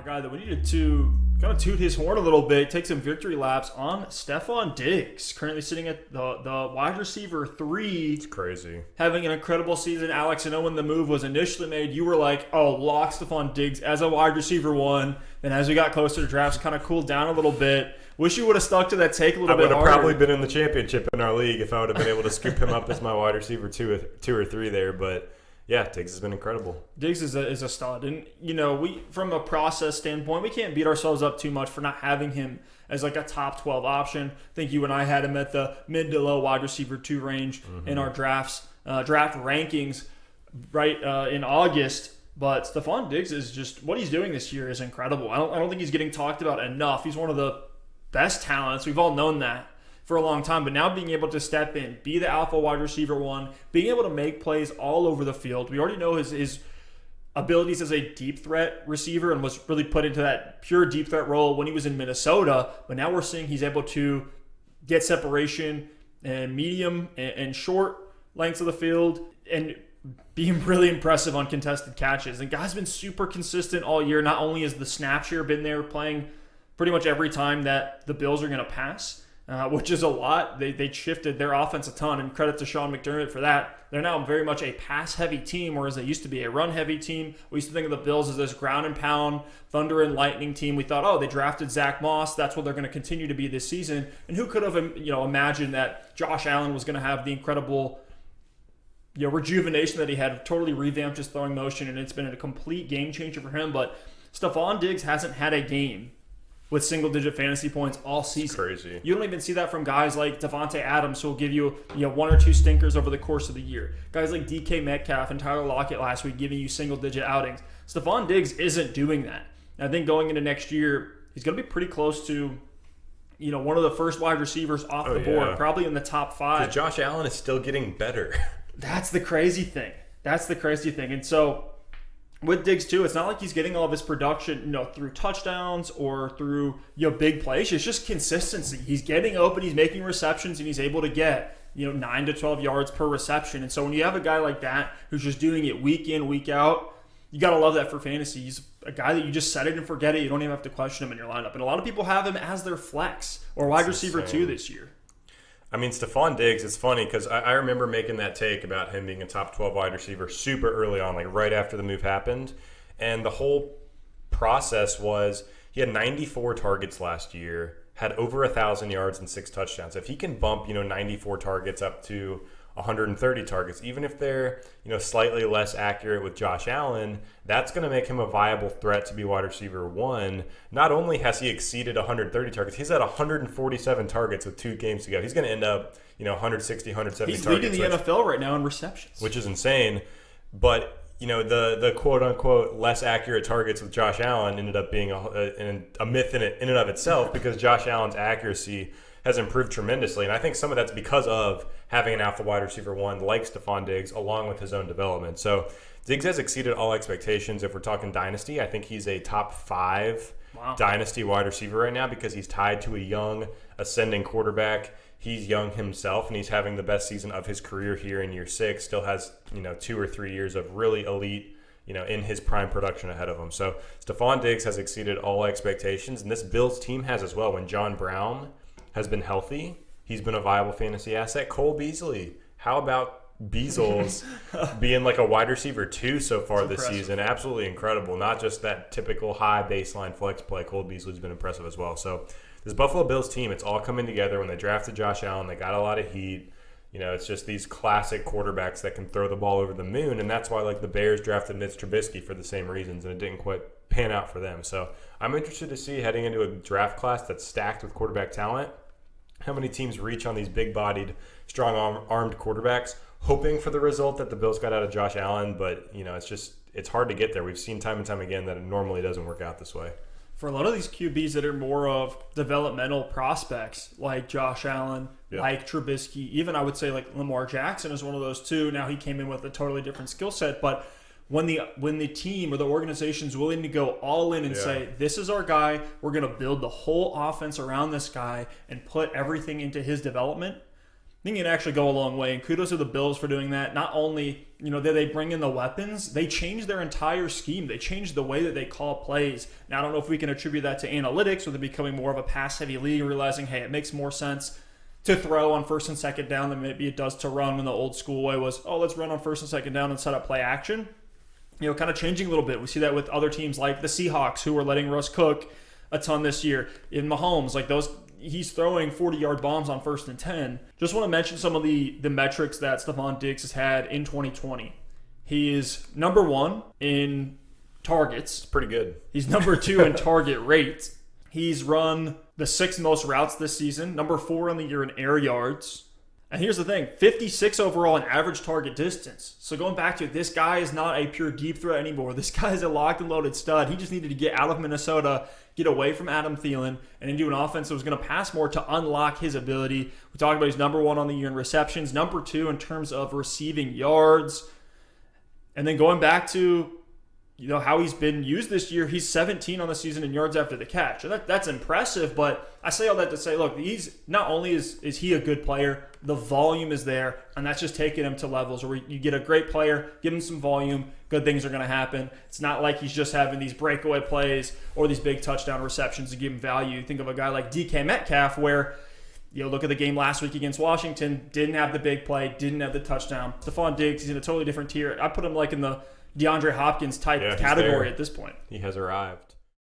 guy that we needed to kind of toot his horn a little bit, take some victory laps on Stefon Diggs, currently sitting at the wide receiver 3. It's crazy. Having an incredible season. Alex, I know when the move was initially made, you were like, oh, lock Stefon Diggs as a wide receiver 1. Then as we got closer to drafts, kind of cooled down a little bit. Wish you would have stuck to that take a little bit harder. I would have probably been in the championship in our league if I would have been able to scoop him up as my wide receiver 2 or 3 there, but... yeah, Diggs has been incredible. Diggs is a stud. And, we from a process standpoint, we can't beat ourselves up too much for not having him as like a top 12 option. I think you and I had him at the mid to low wide receiver 2 range in our draft rankings right in August. But Stefon Diggs is just, what he's doing this year is incredible. I don't think he's getting talked about enough. He's one of the best talents. We've all known that for a long time, but now being able to step in, be the alpha wide receiver 1, being able to make plays all over the field. We already know his abilities as a deep threat receiver and was really put into that pure deep threat role when he was in Minnesota, but now we're seeing he's able to get separation and medium and short lengths of the field and being really impressive on contested catches. And guy's been super consistent all year. Not only has the snap share been there, playing pretty much every time that the Bills are going to pass, which is a lot. They shifted their offense a ton, and credit to Sean McDermott for that. They're now very much a pass-heavy team, whereas they used to be a run-heavy team. We used to think of the Bills as this ground-and-pound, thunder and lightning team. We thought, they drafted Zach Moss. That's what they're going to continue to be this season. And who could have imagined that Josh Allen was going to have the incredible rejuvenation that he had, totally revamped his throwing motion, and it's been a complete game changer for him. But Stefon Diggs hasn't had a game with single-digit fantasy points all season. It's crazy. You don't even see that from guys like Devontae Adams, who will give you 1 or 2 stinkers over the course of the year. Guys like DK Metcalf and Tyler Lockett last week giving you single-digit outings. Stefon Diggs isn't doing that. And I think going into next year, he's going to be pretty close to one of the first wide receivers off the board, probably in the top 5. Because Josh Allen is still getting better. That's the crazy thing. And so with Diggs too, it's not like he's getting all of his production, through touchdowns or through big plays. It's just consistency. He's getting open, he's making receptions, and he's able to get 9 to 12 yards per reception. And so when you have a guy like that who's just doing it week in, week out, you gotta love that for fantasy. He's a guy that you just set it and forget it. You don't even have to question him in your lineup. And a lot of people have him as their flex or wide receiver 2 this year. I mean, Stefon Diggs, it's funny because I remember making that take about him being a top 12 wide receiver super early on, like right after the move happened. And the whole process was he had 94 targets last year, had over 1,000 yards and 6 touchdowns. If he can bump, 94 targets up to 130 targets, even if they're, slightly less accurate with Josh Allen, that's going to make him a viable threat to be wide receiver 1. Not only has he exceeded 130 targets, he's at 147 targets with 2 games to go. He's going to end up, 160, 170 he's targets. He's leading the NFL right now in receptions. Which is insane. But, the quote-unquote less accurate targets with Josh Allen ended up being a myth in and of itself because Josh Allen's accuracy has improved tremendously. And I think some of that's because of having an alpha wide receiver 1 like Stefon Diggs along with his own development. So Diggs has exceeded all expectations. If we're talking dynasty, I think he's a top 5 dynasty wide receiver right now because he's tied to a young ascending quarterback. He's young himself, and he's having the best season of his career here in year 6. Still has 2 or 3 years of really elite in his prime production ahead of him. So Stefon Diggs has exceeded all expectations, and this Bills team has as well. When John Brown has been healthy, he's been a viable fantasy asset. Cole Beasley, how about Beazles being like a wide receiver 2 so far this season? Absolutely incredible. Not just that typical high baseline flex play. Cole Beasley's been impressive as well. So this Buffalo Bills team, it's all coming together. When they drafted Josh Allen, they got a lot of heat. It's just these classic quarterbacks that can throw the ball over the moon, and that's why the Bears drafted Mitch Trubisky for the same reasons, and it didn't quite pan out for them. So I'm interested to see, heading into a draft class that's stacked with quarterback talent, how many teams reach on these big-bodied, strong-armed quarterbacks, hoping for the result that the Bills got out of Josh Allen, but it's hard to get there. We've seen time and time again that it normally doesn't work out this way. For a lot of these QBs that are more of developmental prospects, like Josh Allen, like Trubisky, even I would say like Lamar Jackson is one of those too. Now he came in with a totally different skill set, but when the team or the organization's willing to go all in and say, this is our guy, we're going to build the whole offense around this guy and put everything into his development, think it actually go a long way. And kudos to the Bills for doing that. Not only, did they bring in the weapons, they changed their entire scheme. They changed the way that they call plays. Now, I don't know if we can attribute that to analytics, or them becoming more of a pass-heavy league, realizing, hey, it makes more sense to throw on first and second down than maybe it does to run, when the old school way was, let's run on first and second down and set up play action. Kind of changing a little bit. We see that with other teams like the Seahawks, who are letting Russ cook a ton this year. In Mahomes, he's throwing 40-yard bombs on 1st and 10. Just want to mention some of the metrics that Stefon Diggs has had in 2020. He is number 1 in targets. Pretty good. He's number 2 in target rate. He's run the 6th most routes this season, number 4 on the year in air yards. And here's the thing, 56 overall in average target distance. So going back to it, this guy is not a pure deep threat anymore. This guy is a locked and loaded stud. He just needed to get out of Minnesota, get away from Adam Thielen, and into an offense that was going to pass more to unlock his ability. We talked about he's number 1 on the year in receptions, number 2 in terms of receiving yards. And then going back to how he's been used this year, he's 17 on the season in yards after the catch. And that's impressive, but I say all that to say, look, he's not only is he a good player, the volume is there, and that's just taking him to levels where you get a great player, give him some volume, good things are going to happen. It's not like he's just having these breakaway plays or these big touchdown receptions to give him value. You think of a guy like DK Metcalf, where look at the game last week against Washington, didn't have the big play, didn't have the touchdown. Stefon Diggs, he's in a totally different tier. I put him in the DeAndre Hopkins type category at this point. He has arrived.